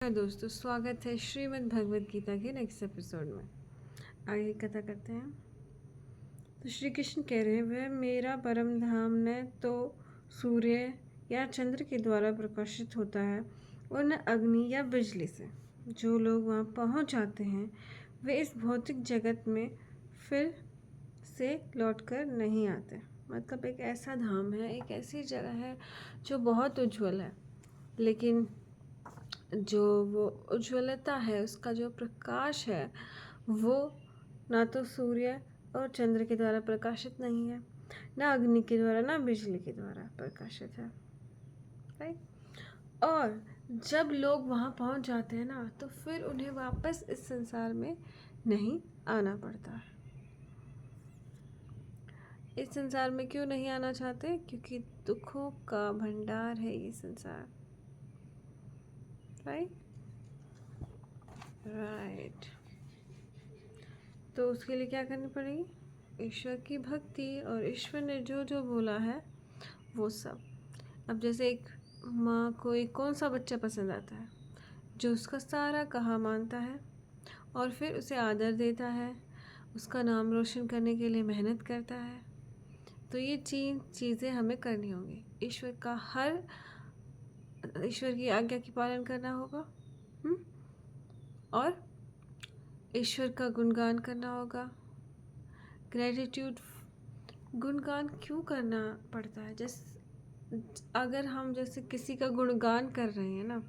दोस्तों, स्वागत है श्रीमद् भगवद गीता के नेक्स्ट एपिसोड में। आगे कथा करते हैं। तो श्री कृष्ण कह रहे हैं, वह मेरा परम धाम न तो सूर्य या चंद्र के द्वारा प्रकाशित होता है और न अग्नि या बिजली से। जो लोग वहाँ पहुँच जाते हैं वे इस भौतिक जगत में फिर से लौटकर नहीं आते। मतलब एक ऐसा धाम है, एक ऐसी जगह है जो बहुत उज्ज्वल है, लेकिन जो वो उज्ज्वलता है, उसका जो प्रकाश है, वो ना तो सूर्य और चंद्र के द्वारा प्रकाशित नहीं है, ना अग्नि के द्वारा, ना बिजली के द्वारा प्रकाशित है। राइट। और जब लोग वहाँ पहुँच जाते हैं ना, तो फिर उन्हें वापस इस संसार में नहीं आना पड़ता है। इस संसार में क्यों नहीं आना चाहते? क्योंकि दुखों का भंडार है ये संसार। राइट। तो उसके लिए क्या करनी पड़ेगी? ईश्वर की भक्ति, और ईश्वर ने जो जो बोला है वो सब। अब जैसे एक माँ को एक कौन सा बच्चा पसंद आता है? जो उसका सारा कहा मानता है और फिर उसे आदर देता है, उसका नाम रोशन करने के लिए मेहनत करता है। तो ये चीज़ें हमें करनी होंगी। ईश्वर की आज्ञा की पालन करना होगा, और ईश्वर का गुणगान करना होगा। ग्रेटिट्यूड, गुणगान क्यों करना पड़ता है? अगर हम जैसे किसी का गुणगान कर रहे हैं ना,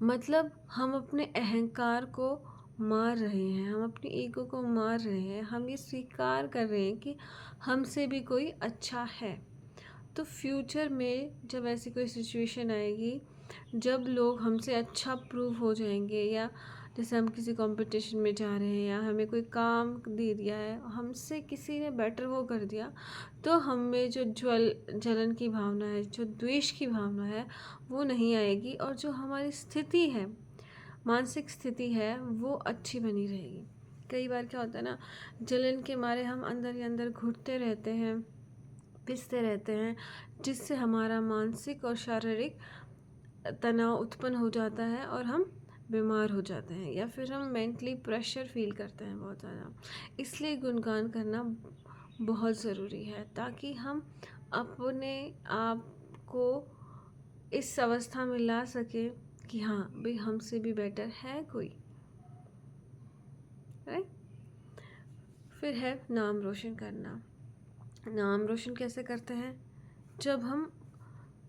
मतलब हम अपने अहंकार को मार रहे हैं, हम अपनी ईगो को मार रहे हैं, हम ये स्वीकार कर रहे हैं कि हमसे भी कोई अच्छा है। तो फ्यूचर में जब ऐसी कोई सिचुएशन आएगी, जब लोग हमसे अच्छा प्रूव हो जाएंगे, या जैसे हम किसी कंपटीशन में जा रहे हैं, या हमें कोई काम दे दिया है, हमसे किसी ने बेटर वो कर दिया, तो हमें जो जलन की भावना है, जो द्वेष की भावना है, वो नहीं आएगी। और जो हमारी स्थिति है, मानसिक स्थिति है, वो अच्छी बनी रहेगी। कई बार क्या होता है ना, जलन के मारे हम अंदर ही अंदर घुटते रहते हैं, पिसते रहते हैं, जिससे हमारा मानसिक और शारीरिक तनाव उत्पन्न हो जाता है और हम बीमार हो जाते हैं, या फिर हम मेंटली प्रेशर फील करते हैं बहुत ज़्यादा। इसलिए गुणगान करना बहुत ज़रूरी है, ताकि हम अपने आप को इस अवस्था में ला सके कि हाँ भाई, हमसे भी बेटर है कोई। राइट। फिर है नाम रोशन करना। नाम रोशन कैसे करते हैं? जब हम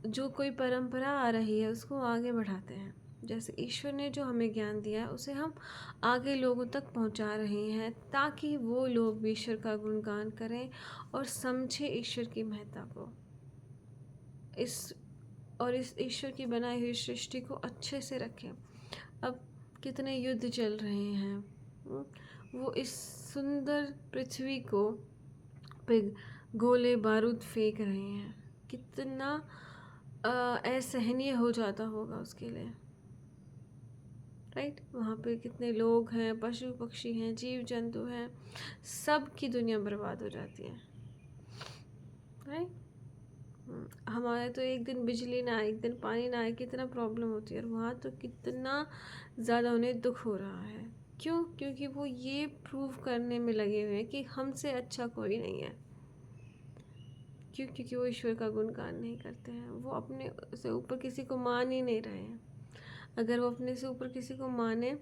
जो कोई परंपरा आ रही है उसको आगे बढ़ाते हैं। जैसे ईश्वर ने जो हमें ज्ञान दिया है उसे हम आगे लोगों तक पहुंचा रहे हैं, ताकि वो लोग भी ईश्वर का गुणगान करें और समझे ईश्वर की महत्ता को, इस ईश्वर की बनाई हुई सृष्टि को अच्छे से रखें। अब कितने युद्ध चल रहे हैं, वो इस सुंदर पृथ्वी को पे गोले बारूद फेंक रहे हैं। कितना असहनीय हो जाता होगा उसके लिए। राइट। वहाँ पे कितने लोग हैं, पशु पक्षी हैं, जीव जंतु हैं, सब की दुनिया बर्बाद हो जाती है। राइट। हमारे तो एक दिन बिजली ना आए, एक दिन पानी ना आए, कितना प्रॉब्लम होती है। और वहाँ तो कितना ज़्यादा उन्हें दुख हो रहा है। क्यों? क्योंकि वो ये प्रूव करने में लगे हुए हैं कि हमसे अच्छा कोई नहीं है। क्यों? क्योंकि वो ईश्वर का गुणगान नहीं करते हैं। वो अपने से ऊपर किसी को मान ही नहीं रहे हैं। अगर वो अपने से ऊपर किसी को माने,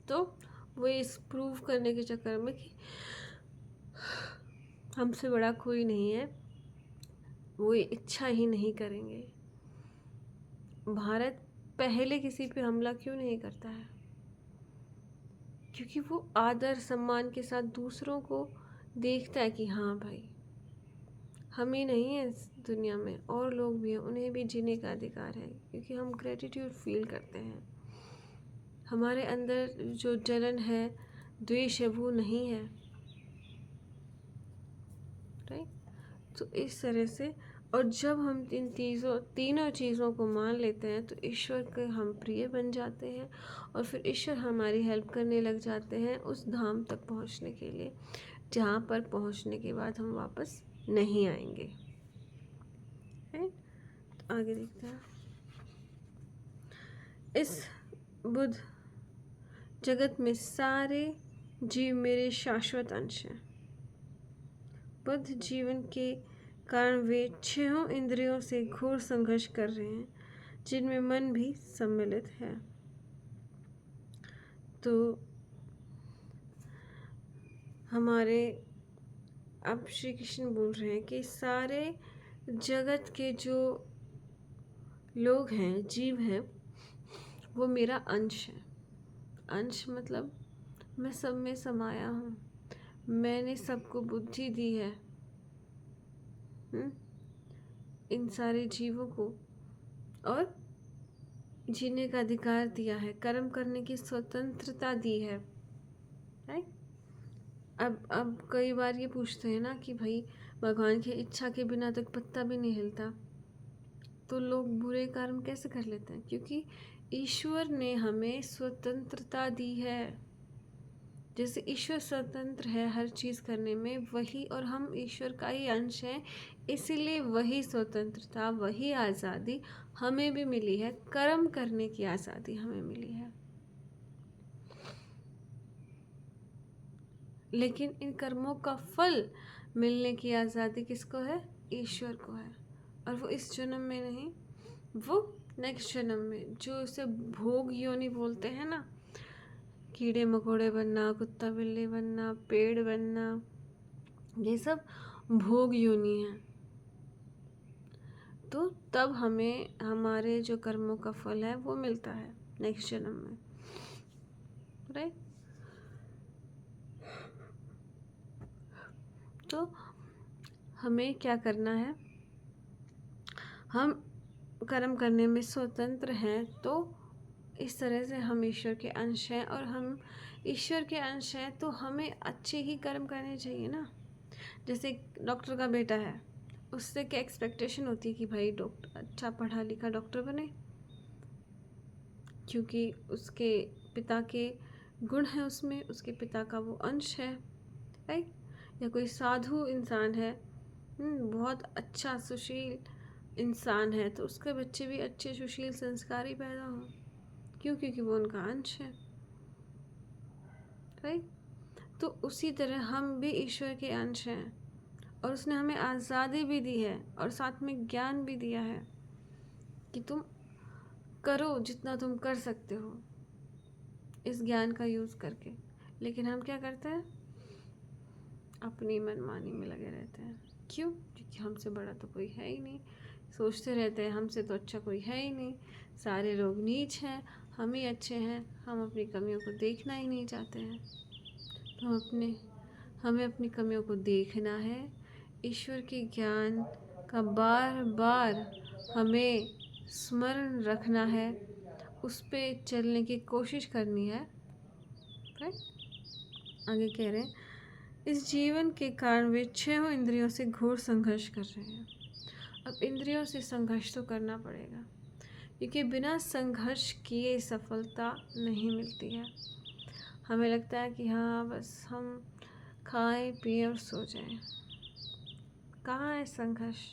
तो वो इस प्रूव करने के चक्कर में कि हमसे बड़ा कोई नहीं है, वो इच्छा ही नहीं करेंगे। भारत पहले किसी पे हमला क्यों नहीं करता है? क्योंकि वो आदर सम्मान के साथ दूसरों को देखता है कि हाँ भाई, हम ही नहीं है इस दुनिया में, और लोग भी हैं, उन्हें भी जीने का अधिकार है। क्योंकि हम ग्रेटिट्यूड फील करते हैं, हमारे अंदर जो जलन है, द्वेष है, वो नहीं है। राइट। तो इस तरह से, और जब हम तीनों चीज़ों को मान लेते हैं, तो ईश्वर के हम प्रिय बन जाते हैं, और फिर ईश्वर हमारी हेल्प करने लग जाते हैं उस धाम तक पहुंचने के लिए, जहाँ पर पहुंचने के बाद हम वापस नहीं आएंगे। राइट। तो आगे देखते हैं। इस बुध, जगत में सारे जीव मेरे शाश्वत अंश हैं। बुध जीवन के कारण वे छहों इंद्रियों से घोर संघर्ष कर रहे हैं, जिनमें मन भी सम्मिलित है। तो हमारे अब श्री कृष्ण बोल रहे हैं कि सारे जगत के जो लोग हैं, जीव हैं, वो मेरा अंश है। अंश मतलब मैं सब में समाया हूँ, मैंने सबको बुद्धि दी है, इन सारे जीवों को, और जीने का अधिकार दिया है, कर्म करने की स्वतंत्रता दी है। राइट। अब कई बार ये पूछते हैं ना कि भाई भगवान की इच्छा के बिना तो एक पत्ता भी नहीं हिलता, तो लोग बुरे कर्म कैसे कर लेते हैं? क्योंकि ईश्वर ने हमें स्वतंत्रता दी है। जैसे ईश्वर स्वतंत्र है हर चीज़ करने में, वही, और हम ईश्वर का ही अंश हैं, इसीलिए वही स्वतंत्रता, वही आज़ादी हमें भी मिली है। कर्म करने की आज़ादी हमें मिली है, लेकिन इन कर्मों का फल मिलने की आज़ादी किसको है? ईश्वर को है। और वो इस जन्म में नहीं, वो नेक्स्ट जन्म में, जो उसे भोग योनि बोलते हैं ना, कीड़े मकोड़े बनना, कुत्ता बिल्ली बनना, पेड़ बनना, ये सब भोग योनि है। तो तब हमें हमारे जो कर्मों का फल है वो मिलता है नेक्स्ट जन्म में। राइट। तो हमें क्या करना है? हम कर्म करने में स्वतंत्र हैं, तो इस तरह से हम ईश्वर के अंश हैं, और हम ईश्वर के अंश हैं तो हमें अच्छे ही कर्म करने चाहिए ना। जैसे डॉक्टर का बेटा है, उससे क्या एक्सपेक्टेशन होती है कि भाई डॉक्टर अच्छा पढ़ा लिखा डॉक्टर बने, क्योंकि उसके पिता के गुण हैं उसमें, उसके पिता का वो अंश है। राइट। या कोई साधु इंसान है, बहुत अच्छा सुशील इंसान है, तो उसके बच्चे भी अच्छे सुशील संस्कारी पैदा हों। क्यों? क्योंकि वो उनका अंश है। राइट। तो उसी तरह हम भी ईश्वर के अंश हैं, और उसने हमें आज़ादी भी दी है और साथ में ज्ञान भी दिया है कि तुम करो जितना तुम कर सकते हो इस ज्ञान का यूज़ करके। लेकिन हम क्या करते हैं? अपनी मनमानी में लगे रहते हैं। क्यों? क्योंकि हमसे बड़ा तो कोई है ही नहीं। सोचते रहते हैं हमसे तो अच्छा कोई है ही नहीं, सारे लोग नीच हैं, हम ही अच्छे हैं। हम अपनी कमियों को देखना ही नहीं चाहते हैं। तो हमें अपनी कमियों को देखना है, ईश्वर के ज्ञान का बार बार हमें स्मरण रखना है, उस पर चलने की कोशिश करनी है। आगे कह रहे हैं, इस जीवन के कारण वे छहों इंद्रियों से घोर संघर्ष कर रहे हैं। अब इंद्रियों से संघर्ष तो करना पड़ेगा, क्योंकि बिना संघर्ष किए सफलता नहीं मिलती है। हमें लगता है कि हाँ बस हम खाएं पिए और सो जाएं। कहाँ है संघर्ष?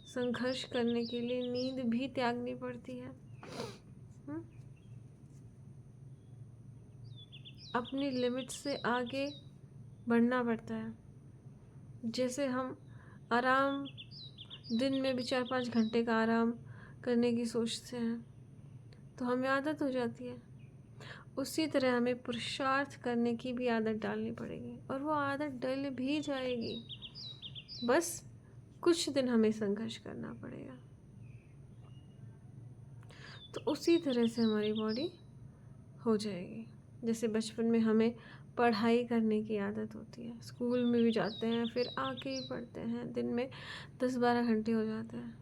संघर्ष करने के लिए नींद भी त्यागनी पड़ती है। अपनी लिमिट से आगे बढ़ना पड़ता है। जैसे हम आराम, दिन में भी 4-5 घंटे का आराम करने की सोचते हैं तो हमें आदत हो जाती है। उसी तरह हमें पुरुषार्थ करने की भी आदत डालनी पड़ेगी, और वो आदत डल भी जाएगी। बस कुछ दिन हमें संघर्ष करना पड़ेगा। तो उसी तरह से हमारी बॉडी हो जाएगी। जैसे बचपन में हमें पढ़ाई करने की आदत होती है, स्कूल में भी जाते हैं, फिर आके ही पढ़ते हैं, दिन में 10-12 घंटे हो जाते हैं।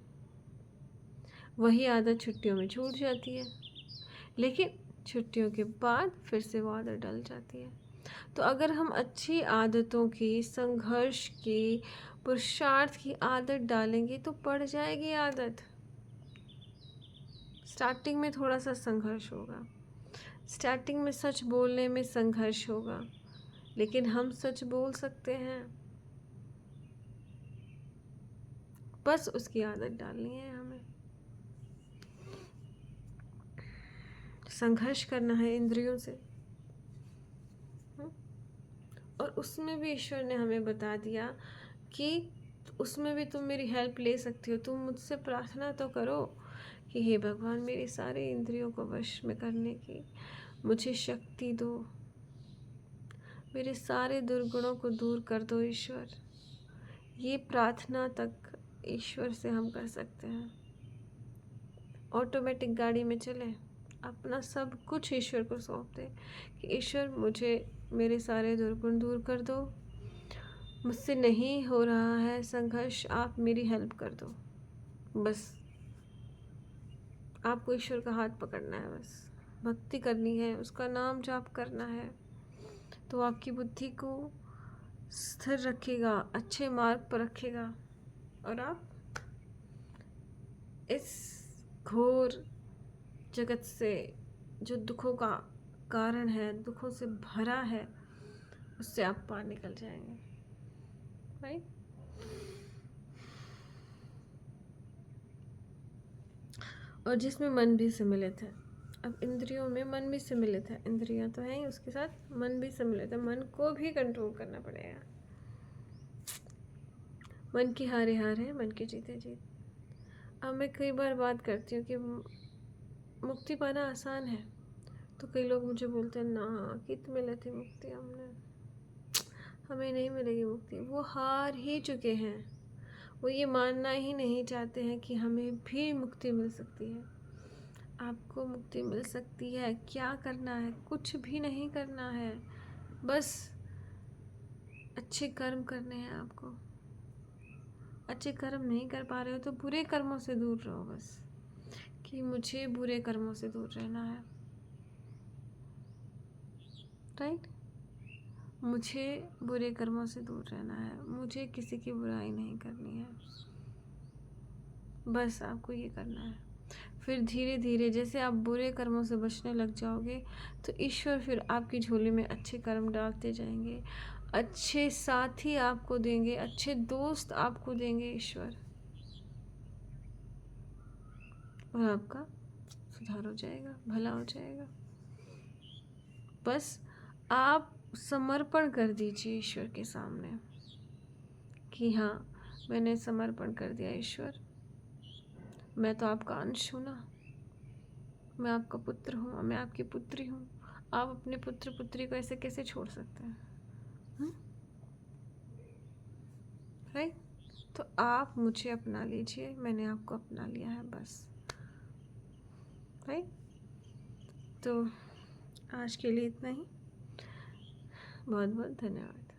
वही आदत छुट्टियों में छूट जाती है, लेकिन छुट्टियों के बाद फिर से वो आदत डल जाती है। तो अगर हम अच्छी आदतों की, संघर्ष की, पुरुषार्थ की आदत डालेंगे तो पड़ जाएगी आदत। स्टार्टिंग में थोड़ा सा संघर्ष होगा, स्टार्टिंग में सच बोलने में संघर्ष होगा, लेकिन हम सच बोल सकते हैं। बस उसकी आदत डालनी है हमें। संघर्ष करना है इंद्रियों से। और उसमें भी ईश्वर ने हमें बता दिया कि उसमें भी तुम मेरी हेल्प ले सकती हो। तुम मुझसे प्रार्थना तो करो कि हे भगवान, मेरी सारी इंद्रियों को वश में करने की मुझे शक्ति दो, मेरे सारे दुर्गुणों को दूर कर दो ईश्वर। ये प्रार्थना तक ईश्वर से हम कर सकते हैं। ऑटोमेटिक गाड़ी में चले, अपना सब कुछ ईश्वर को सौंप दे कि ईश्वर मुझे मेरे सारे दुर्गुण दूर कर दो, मुझसे नहीं हो रहा है संघर्ष, आप मेरी हेल्प कर दो। बस आपको ईश्वर का हाथ पकड़ना है, बस भक्ति करनी है, उसका नाम जाप करना है, तो आपकी बुद्धि को स्थिर रखेगा, अच्छे मार्ग पर रखेगा और आप इस घोर जगत से जो दुखों का कारण है, दुखों से भरा है, उससे आप पार निकल जाएंगे। राइट? और जिसमें मन भी सम्मिलित है। अब इंद्रियों में मन भी सम्मिलित है, इंद्रियां तो है ही, उसके साथ मन भी सम्मिलित है। मन को भी कंट्रोल करना पड़ेगा। मन की हारे हार है, मन की जीते जीत। अब मैं कई बार बात करती हूँ कि मुक्ति पाना आसान है, तो कई लोग मुझे बोलते हैं ना, कित मिले थी मुक्ति, हमें नहीं मिलेगी मुक्ति। वो हार ही चुके हैं, वो ये मानना ही नहीं चाहते हैं कि हमें भी मुक्ति मिल सकती है। आपको मुक्ति मिल सकती है। क्या करना है? कुछ भी नहीं करना है, बस अच्छे कर्म करने हैं आपको। अच्छे कर्म नहीं कर पा रहे हो तो बुरे कर्मों से दूर रहो, बस कि मुझे बुरे कर्मों से दूर रहना है। राइट? मुझे बुरे कर्मों से दूर रहना है, मुझे किसी की बुराई नहीं करनी है, बस आपको ये करना है। फिर धीरे धीरे जैसे आप बुरे कर्मों से बचने लग जाओगे तो ईश्वर फिर आपकी झोली में अच्छे कर्म डालते जाएंगे, अच्छे साथी आपको देंगे, अच्छे दोस्त आपको देंगे ईश्वर, और आपका सुधार हो जाएगा, भला हो जाएगा। बस आप समर्पण कर दीजिए ईश्वर के सामने कि हाँ, मैंने समर्पण कर दिया ईश्वर, मैं तो आपका अंश हूँ ना, मैं आपका पुत्र हूँ, मैं आपकी पुत्री हूँ। आप अपने पुत्र पुत्री को ऐसे कैसे छोड़ सकते हैं? राइट? तो आप मुझे अपना लीजिए, मैंने आपको अपना लिया है, बस। राइट? तो आज के लिए इतना ही। बहुत बहुत धन्यवाद।